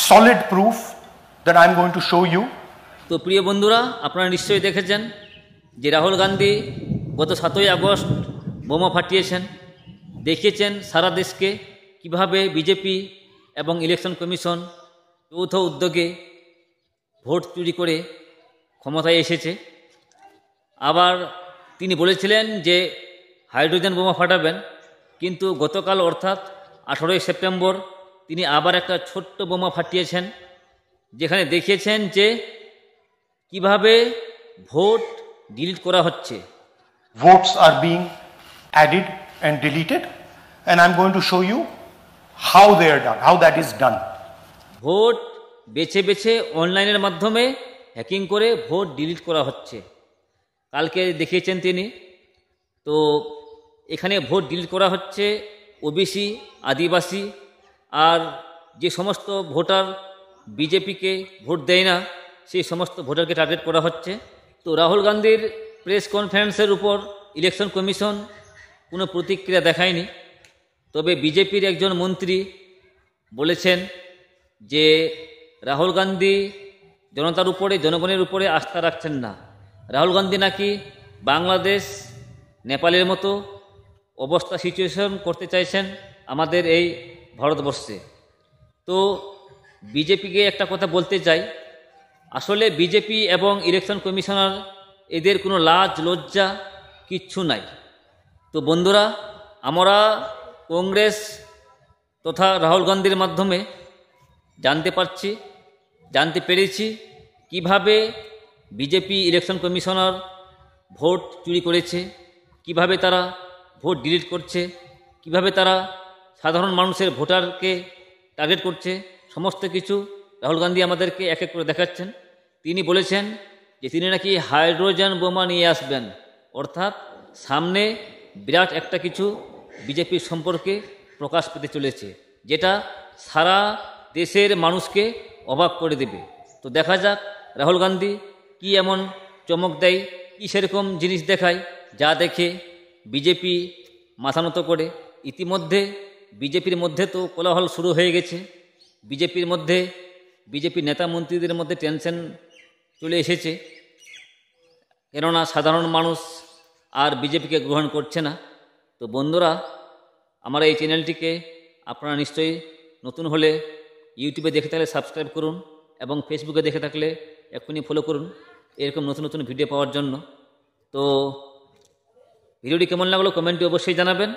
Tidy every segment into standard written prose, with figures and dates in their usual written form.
solid proof that I'm going to show you. তো প্রিয় বন্ধুরা, আপনারা নিশ্চয়ই দেখেছেন যে রাহুল গান্ধী গত 7ই আগস্ট বোমা ফাটিয়েছেন, দেখিয়েছেন সারা দেশকে কিভাবে বিজেপি এবং ইলেকশন কমিশন যৌথ উদ্যোগে ভোট চুরি করে ক্ষমতায় এসেছে। আবার তিনি বলেছিলেন যে হাইড্রোজেন বোমা ফাটাবেন, কিন্তু গতকাল অর্থাৎ 18ই সেপ্টেম্বর তিনি আবার একটা ছোট্ট বোমা ফাটিয়েছেন, যেখানে দেখিয়েছেন যে কিভাবে ভোট ডিলিট করা হচ্ছে। Votes are being added and deleted, and I'm going to show you how they are done, how that is done. Vote বেছে বেছে অনলাইনের মাধ্যমে হ্যাকিং করে ভোট ডিলিট করা হচ্ছে, কালকে দেখিয়েছেন তিনি। তো এখানে ভোট ডিলিট করা হচ্ছে ওবিসি, আদিবাসী আর যে সমস্ত ভোটার বিজেপিকে ভোট দেয় না, সেই সমস্ত ভোটারকে টার্গেট করা হচ্ছে। তো রাহুল গান্ধীর প্রেস কনফারেন্সের উপর ইলেকশন কমিশন কোনো প্রতিক্রিয়া দেখায়নি, তবে বিজেপির একজন মন্ত্রী বলেছেন যে রাহুল গান্ধী জনতার উপরে, জনগণের উপরে আস্থা রাখছেন না। রাহুল গান্ধী নাকি বাংলাদেশ, নেপালের মতো অবস্থা, সিচুয়েশন করতে চাইছেন আমাদের এই ভারতবর্ষে। তো বিজেপিকে একটা কথা বলতে চাই, আসলে বিজেপি এবং ইলেকশন কমিশনার এদের কোনো লাজ লজ্জা কিচ্ছু নাই। তো বন্ধুরা, আমরা কংগ্রেস তথা রাহুল গান্ধীর মাধ্যমে জানতে পেরেছি কিভাবে বিজেপি ইলেকশন কমিশনার ভোট চুরি করেছে, কিভাবে তারা ভোট ডিলিট করছে, কিভাবে তারা সাধারণ মানুষের ভোটারকে টার্গেট করছে। সমস্ত কিছু রাহুল গান্ধী আমাদেরকে এক এক করে দেখাচ্ছেন। তিনি বলেছেন যে তিনি নাকি হাইড্রোজেন বোমা নিয়ে আসবেন, অর্থাৎ সামনে বিরাট একটা কিছু বিজেপির সম্পর্কে প্রকাশ পেতে চলেছে, যেটা সারা দেশের মানুষকে অবাক করে দেবে। তো দেখা যাক রাহুল গান্ধী কি এমন চমক দেয়, কি সেরকম জিনিস দেখায় যা দেখে বিজেপি মাথা নত করে। ইতিমধ্যে বিজেপির মধ্যে তো কোলাহল শুরু হয়ে গেছে, বিজেপির নেতা মন্ত্রীদের মধ্যে টেনশন চলে এসেছে, কেননা সাধারণ মানুষ আর বিজেপিকে গ্রহণ করছে না। তো বন্ধুরা, আমার এই চ্যানেলটিকে আপনারা নিশ্চয়ই নতুন হলে ইউটিউবে দেখে থাকলে সাবস্ক্রাইব করুন, এবং ফেসবুকে দেখে থাকলে এক্ষুনি ফলো করুন এরকম নতুন নতুন ভিডিও পাওয়ার জন্য। তো ভিডিওটি কেমন লাগলো কমেন্টে অবশ্যই জানাবেন।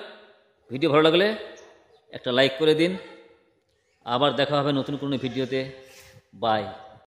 ভিডিও ভালো লাগলে একটা লাইক করে দিন। আবার দেখা হবে নতুন কোনো ভিডিওতে। বাই।